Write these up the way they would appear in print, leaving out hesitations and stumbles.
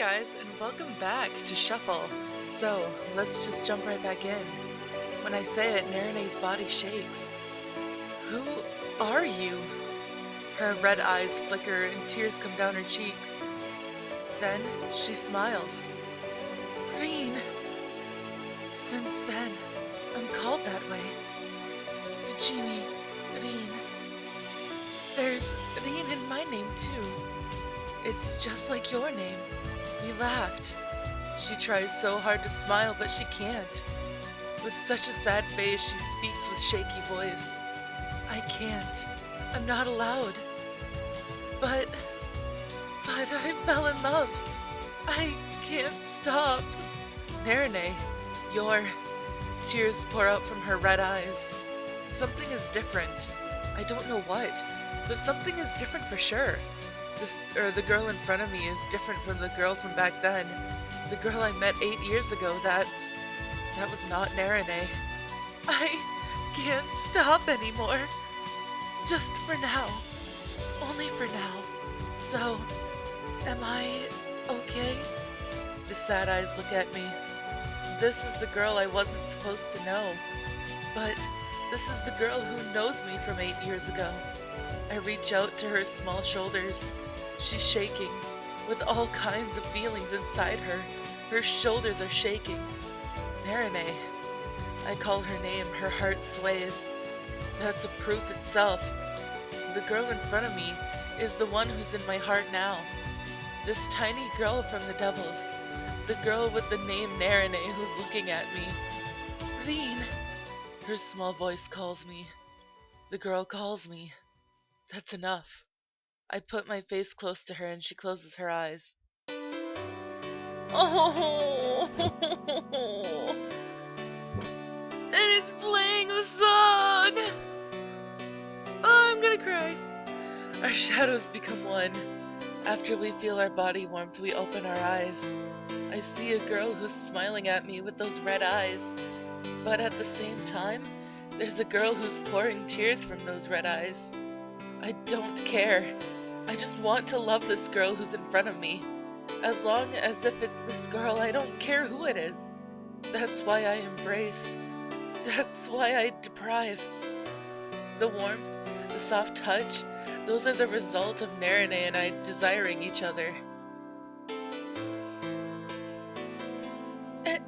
guys, and welcome back to Shuffle. So, let's just jump right back in. When I say it, NERINE'S body shakes. Who are you? Her red eyes flicker and tears come down her cheeks. Then, she smiles. Reen! Since then, I'm called that way. Tsuchimi, Reen. There's Reen in my name too. It's just like your name. We laughed. She tries so hard to smile, but she can't. With such a sad face, she speaks with shaky voice. I can't. I'm not allowed. But I fell in love. I can't stop. Nerine, your tears pour out from her red eyes. Something is different. I don't know what, but something is different for sure. The girl in front of me is different from the girl from back then. The girl I met 8 years ago, that was not Nerine. I can't stop anymore. Just for now. Only for now. So, am I okay? The sad eyes look at me. This is the girl I wasn't supposed to know. But this is the girl who knows me from 8 years ago. I reach out to her small shoulders. She's shaking, with all kinds of feelings inside her. Her shoulders are shaking. Nerine. I call her name, her heart sways. That's a proof itself. The girl in front of me is the one who's in my heart now. This tiny girl from the Devils. The girl with the name Narena who's looking at me. Reen! Her small voice calls me. The girl calls me. That's enough. I put my face close to her and she closes her eyes. Oh! And it's playing the song! Oh, I'm gonna cry. Our shadows become one. After we feel our body warmth, we open our eyes. I see a girl who's smiling at me with those red eyes. But at the same time, there's a girl who's pouring tears from those red eyes. I don't care. I just want to love this girl who's in front of me. As long as if it's this girl, I don't care who it is. That's why I embrace. That's why I deprive. The warmth, the soft touch, those are the result of Narena and I desiring each other.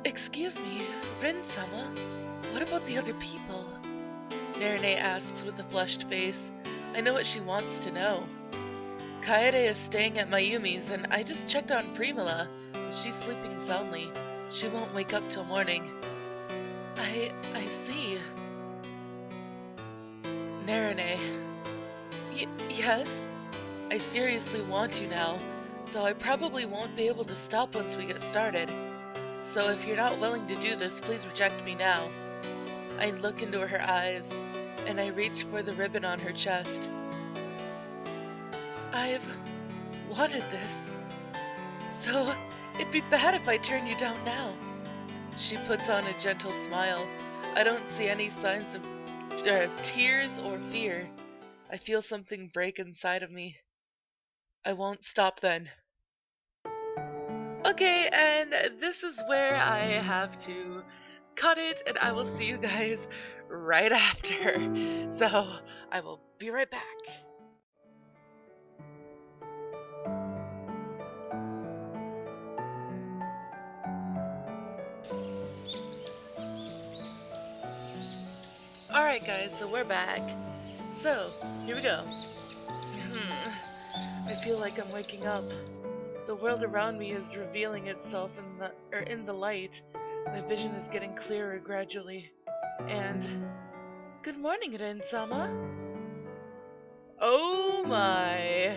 Excuse me, Rin-sama, what about the other people? Narena asks with a flushed face. I know what she wants to know. Kaede is staying at Mayumi's and I just checked on Primula. She's sleeping soundly. She won't wake up till morning. I see. Narene. Yes? I seriously want you now, so I probably won't be able to stop once we get started. So if you're not willing to do this, please reject me now. I look into her eyes, and I reach for the ribbon on her chest. I've wanted this, so it'd be bad if I turn you down now. She puts on a gentle smile. I don't see any signs of tears or fear. I feel something break inside of me. I won't stop then. Okay, and this is where I have to cut it, and I will see you guys right after. So, I will be right back. Alright guys, so we're back. So, here we go. I feel like I'm waking up. The world around me is revealing itself in the light. My vision is getting clearer gradually. And good morning, Rin-sama. Oh my.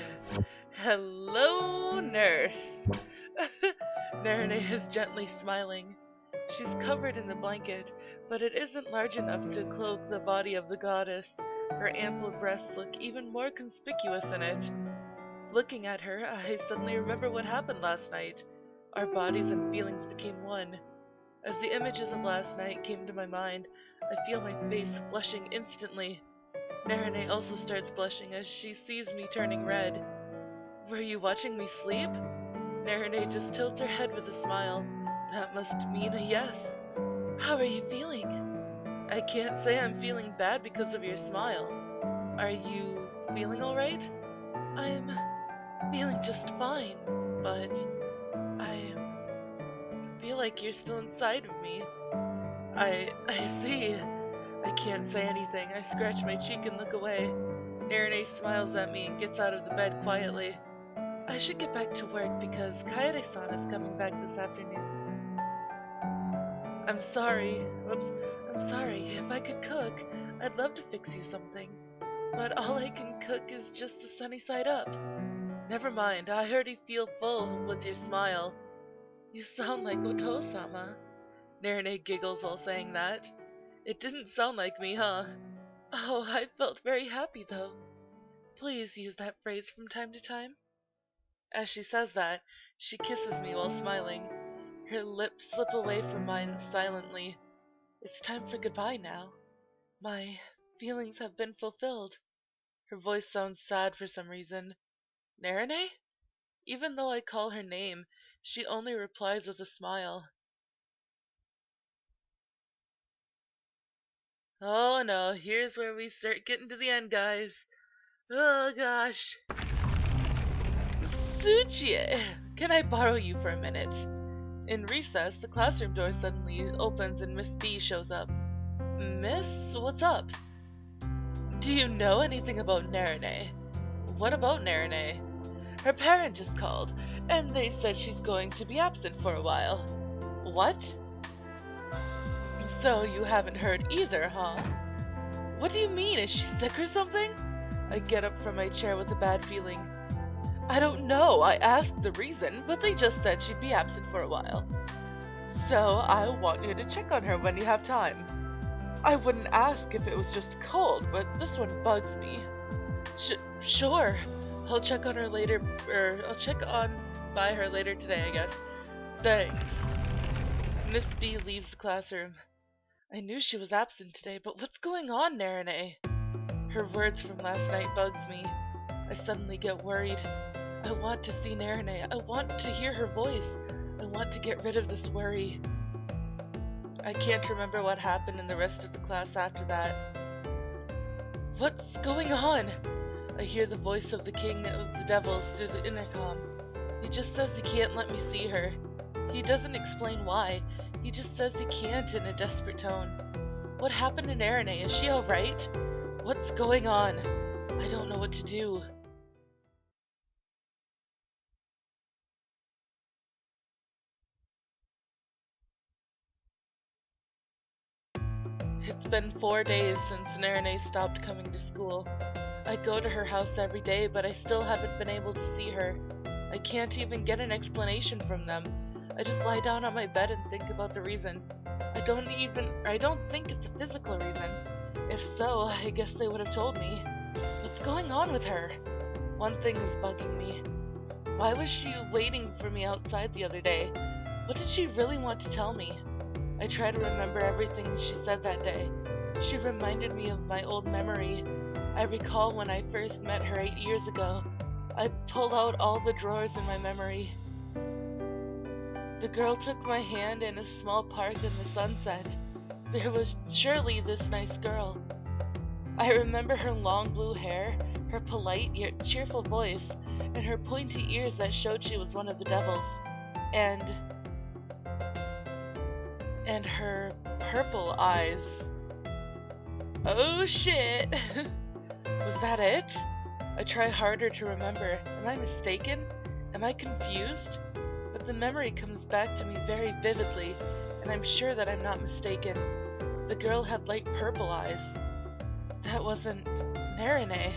Hello, nurse. Narene is gently smiling. She's covered in the blanket, but it isn't large enough to cloak the body of the goddess. Her ample breasts look even more conspicuous in it. Looking at her, I suddenly remember what happened last night. Our bodies and feelings became one. As the images of last night came to my mind, I feel my face flushing instantly. Narene also starts blushing as she sees me turning red. Were you watching me sleep? Narene just tilts her head with a smile. That must mean a yes. How are you feeling? I can't say I'm feeling bad because of your smile. Are you feeling alright? I'm feeling just fine, but I feel like you're still inside of me. I see. I can't say anything. I scratch my cheek and look away. Narene smiles at me and gets out of the bed quietly. I should get back to work because Kaede-san is coming back this afternoon. I'm sorry. Whoops. I'm sorry. If I could cook, I'd love to fix you something. But all I can cook is just the sunny side up. Never mind. I already feel full with your smile. You sound like Oto-sama. Narene giggles while saying that. It didn't sound like me, huh? Oh, I felt very happy though. Please use that phrase from time to time. As she says that, she kisses me while smiling. Her lips slip away from mine silently. It's time for goodbye now. My feelings have been fulfilled. Her voice sounds sad for some reason. Narene? Even though I call her name, she only replies with a smile. Oh no, here's where we start getting to the end, guys. Oh gosh. Tsuchie! Can I borrow you for a minute? In recess, the classroom door suddenly opens and Miss B shows up. Miss, what's up? Do you know anything about Narene? What about Narene? Her parent just called, and they said she's going to be absent for a while. What? So you haven't heard either, huh? What do you mean? Is she sick or something? I get up from my chair with a bad feeling. I don't know. I asked the reason, but they just said she'd be absent for a while. So I want you to check on her when you have time. I wouldn't ask if it was just cold, but this one bugs me. Sure. I'll check on her later, I'll check on by her later today, I guess. Thanks. Miss B leaves the classroom. I knew she was absent today, but what's going on, Narene? Her words from last night bugs me. I suddenly get worried. I want to see Narene. I want to hear her voice. I want to get rid of this worry. I can't remember what happened in the rest of the class after that. What's going on? I hear the voice of the king of the devils through the intercom. He just says he can't let me see her. He doesn't explain why. He just says he can't in a desperate tone. What happened to Narene? Is she alright? What's going on? I don't know what to do. It's been 4 days since Narene stopped coming to school. I go to her house every day, but I still haven't been able to see her. I can't even get an explanation from them. I just lie down on my bed and think about the reason. I don't think it's a physical reason. If so, I guess they would have told me. What's going on with her? One thing is bugging me. Why was she waiting for me outside the other day? What did she really want to tell me? I try to remember everything she said that day. She reminded me of my old memory. I recall when I first met her 8 years ago. I pulled out all the drawers in my memory. The girl took my hand in a small park in the sunset. There was surely this nice girl. I remember her long blue hair, her polite yet cheerful voice, and her pointy ears that showed she was one of the devils. And her purple eyes. Oh shit! Was that it? I try harder to remember. Am I mistaken? Am I confused? But the memory comes back to me very vividly, and I'm sure that I'm not mistaken. The girl had light purple eyes. That wasn't Narene.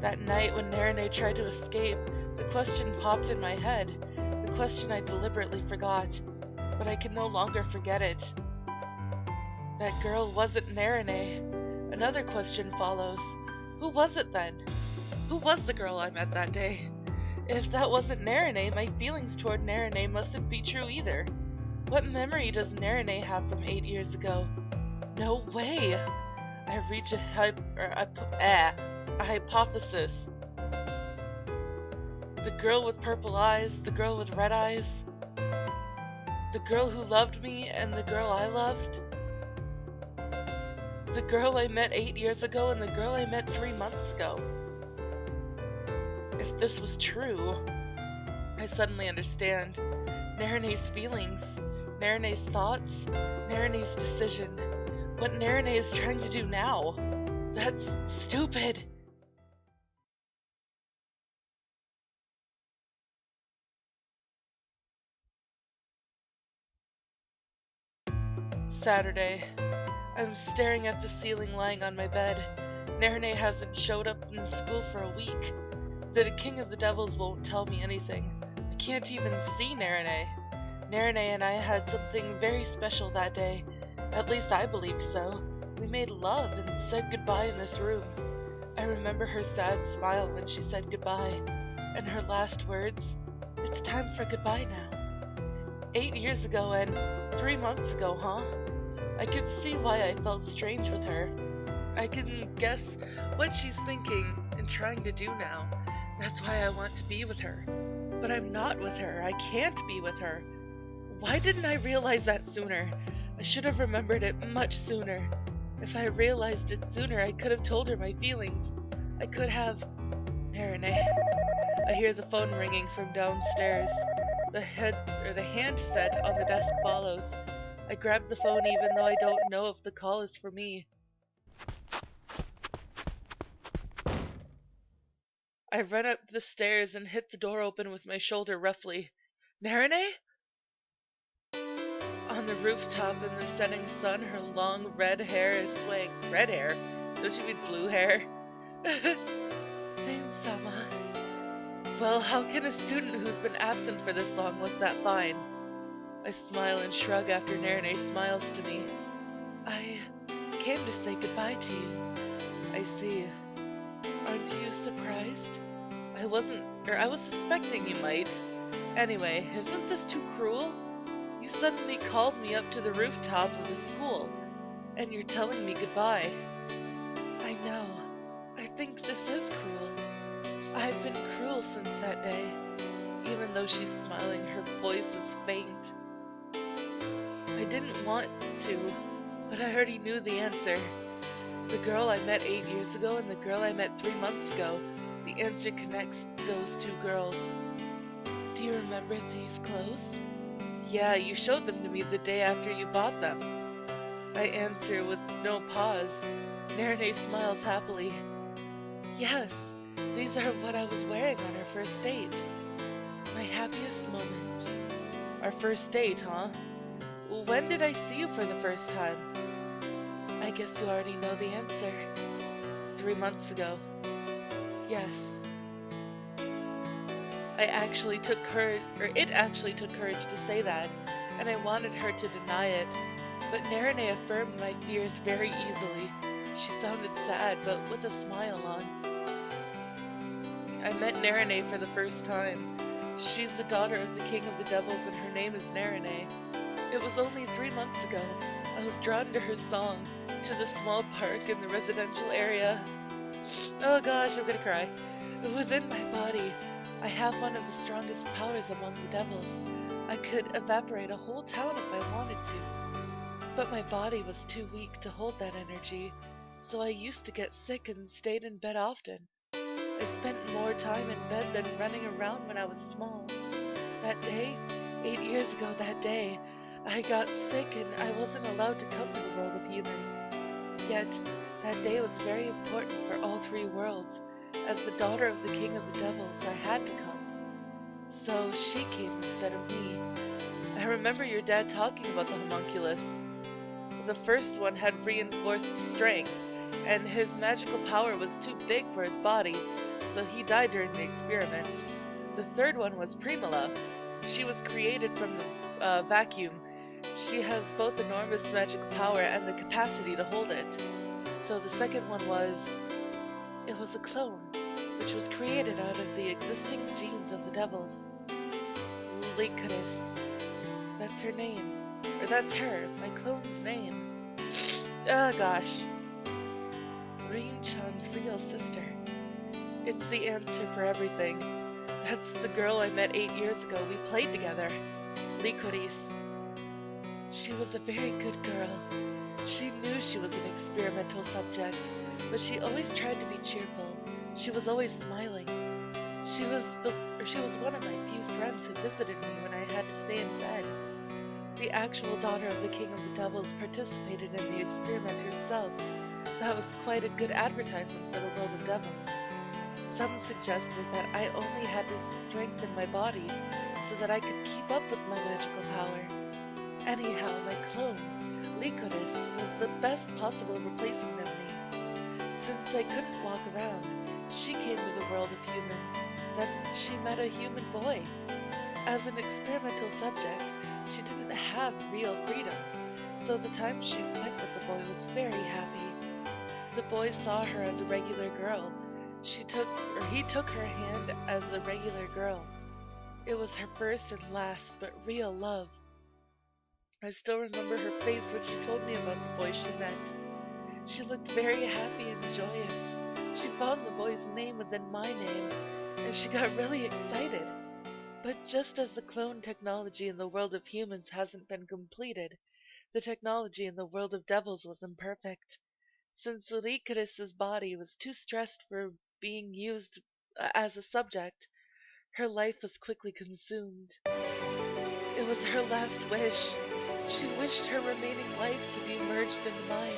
That night when Narene tried to escape, the question popped in my head. The question I deliberately forgot, but I can no longer forget it. That girl wasn't Narene. Another question follows. Who was it then? Who was the girl I met that day? If that wasn't Narene, my feelings toward Narene mustn't be true either. What memory does Narene have from 8 years ago? No way! I reach a hypothesis. The girl with purple eyes, the girl with red eyes, the girl who loved me and the girl I loved, the girl I met 8 years ago and the girl I met 3 months ago. If this was true, I suddenly understand Nerine's feelings, Nerine's thoughts, Nerine's decision. What Nerine is trying to do now. That's stupid. Saturday. I'm staring at the ceiling lying on my bed. Nerine hasn't showed up in school for a week. The King of the Devils won't tell me anything. I can't even see Nerine. Nerine and I had something very special that day. At least I believed so. We made love and said goodbye in this room. I remember her sad smile when she said goodbye, and her last words, "It's time for goodbye now." 8 years ago and 3 months ago, huh? I can see why I felt strange with her. I can guess what she's thinking and trying to do now. That's why I want to be with her. But I'm not with her. I can't be with her. Why didn't I realize that sooner? I should have remembered it much sooner. If I realized it sooner, I could have told her my feelings. I could have... Nerine. I hear the phone ringing from downstairs. The handset on the desk follows. I grab the phone even though I don't know if the call is for me. I run up the stairs and hit the door open with my shoulder roughly. Nerine? On the rooftop in the setting sun, her long red hair is swaying. Red hair? Don't you mean blue hair? Sama. Well, how can a student who's been absent for this long look that fine? I smile and shrug after Nerine smiles to me. I came to say goodbye to you. I see. Aren't you surprised? I was suspecting you might. Anyway, isn't this too cruel? You suddenly called me up to the rooftop of the school, and you're telling me goodbye. I know. I think this is cruel. I've been cruel since that day. Even though she's smiling, her voice is faint. I didn't want to, but I already knew the answer. The girl I met 8 years ago and the girl I met 3 months ago, the answer connects those two girls. Do you remember these clothes? Yeah, you showed them to me the day after you bought them. I answer with no pause. Nerine smiles happily. Yes, these are what I was wearing on our first date. My happiest moment. Our first date, huh? When did I see you for the first time? I guess you already know the answer. 3 months ago. Yes. It actually took courage to say that, and I wanted her to deny it, but Nerine affirmed my fears very easily. She sounded sad, but with a smile on. I met Nerine for the first time. She's the daughter of the King of the Devils, and her name is Nerine. It was only 3 months ago. I was drawn to her song, to the small park in the residential area. Oh gosh, I'm gonna cry. Within my body, I have one of the strongest powers among the devils. I could evaporate a whole town if I wanted to. But my body was too weak to hold that energy, so I used to get sick and stayed in bed often. I spent more time in bed than running around when I was small. That day, 8 years ago that day, I got sick and I wasn't allowed to come to the world of humans. Yet, that day was very important for all 3 worlds. As the daughter of the King of the Devils, I had to come. So she came instead of me. I remember your dad talking about the homunculus. The first one had reinforced strength, and his magical power was too big for his body, so he died during the experiment. The third one was Primula. She was created from the vacuum. She has both enormous magical power and the capacity to hold it. So the second one was... It was a clone, which was created out of the existing genes of the devils. Lycoris. That's her name. Or that's her, my clone's name. Oh gosh. Rin Chan's real sister. It's the answer for everything. That's the girl I met 8 years ago. We played together. Lycoris. She was a very good girl. She knew she was an experimental subject, but she always tried to be cheerful. She was always smiling. She was one of my few friends who visited me when I had to stay in bed. The actual daughter of the King of the Devils participated in the experiment herself. That was quite a good advertisement for the world of devils. Some suggested that I only had to strengthen my body so that I could keep up with my magical power. Anyhow, my clone, Lycoris, was the best possible replacement of me. Since I couldn't walk around, she came to the world of humans. Then she met a human boy. As an experimental subject, she didn't have real freedom, so the time she spent with the boy was very happy. The boy saw her as a regular girl. He took her hand as a regular girl. It was her first and last, but real love. I still remember her face when she told me about the boy she met. She looked very happy and joyous. She found the boy's name within my name, and she got really excited. But just as the clone technology in the world of humans hasn't been completed, the technology in the world of devils was imperfect. Since Lycoris' body was too stressed for being used as a subject, her life was quickly consumed. It was her last wish. She wished her remaining life to be merged into mine.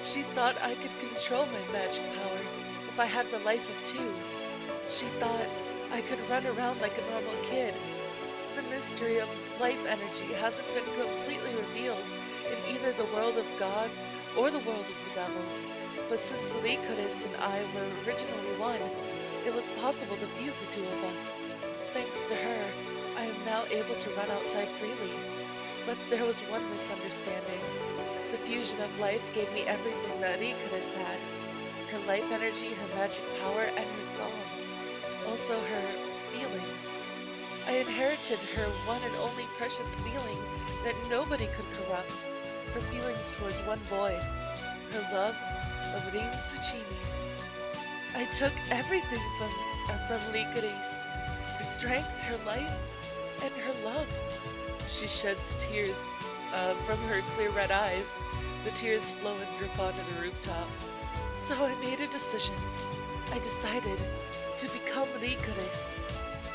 She thought I could control my magic power if I had the life of two. She thought I could run around like a normal kid. The mystery of life energy hasn't been completely revealed in either the world of gods or the world of the devils, but since Lycoris and I were originally one, it was possible to fuse the two of us. Thanks to her, I am now able to run outside freely. But there was one misunderstanding. The fusion of life gave me everything that Lycoris had. Her life energy, her magic power, and her soul. Also her feelings. I inherited her one and only precious feeling that nobody could corrupt. Her feelings towards one boy. Her love of Rin Tsuchimi. I took everything from Lycoris. Her strength, her life, and her love. She sheds tears from her clear red eyes. The tears flow and drip onto the rooftop. So I made a decision. I decided to become Lycoris.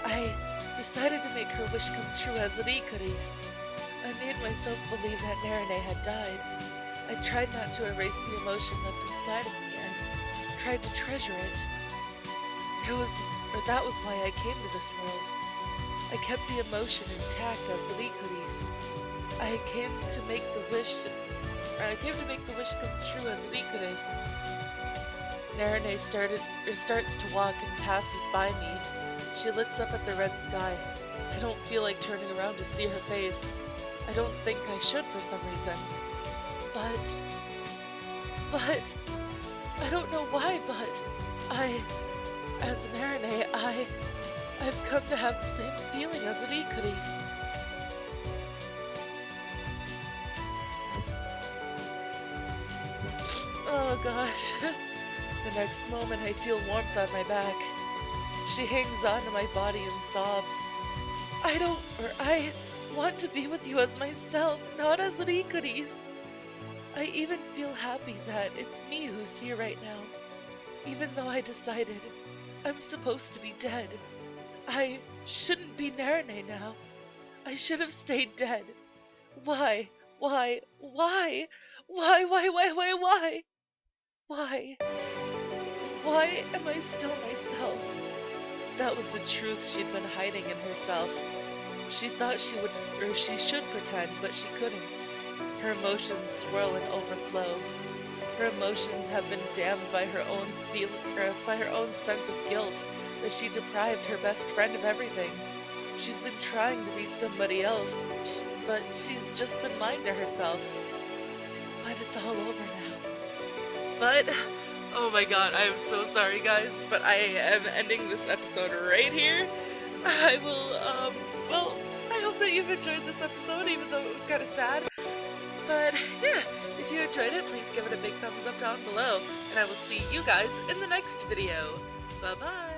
I decided to make her wish come true as Lycoris. I made myself believe that Narena had died. I tried not to erase the emotion left inside of me and tried to treasure it. That was why I came to this world. I kept the emotion intact as Lycoris. I came to make the wish come true as Lycoris. Nerine starts to walk and passes by me. She looks up at the red sky. I don't feel like turning around to see her face. I don't think I should for some reason. But, I don't know why, but as Nerine, I've come to have the same feeling as Lycoris. Oh gosh. The next moment I feel warmth on my back. She hangs onto my body and sobs. I want to be with you as myself, not as Lycoris. I even feel happy that it's me who's here right now. Even though I decided I'm supposed to be dead. I shouldn't be Nerine now. I should have stayed dead. Why? Why? Why? Why? Why? Why? Why? Why? Why? Why am I still myself? That was the truth she'd been hiding in herself. She thought she should pretend, but she couldn't. Her emotions swirl and overflow. Her emotions have been damned by her own sense of guilt that she deprived her best friend of everything. She's been trying to be somebody else, but she's just been lying to herself. But it's all over now. But, oh my god, I am so sorry guys, but I am ending this episode right here. I will, I hope that you've enjoyed this episode, even though it was kind of sad. But, yeah, if you enjoyed it, please give it a big thumbs up down below, and I will see you guys in the next video. Bye-bye!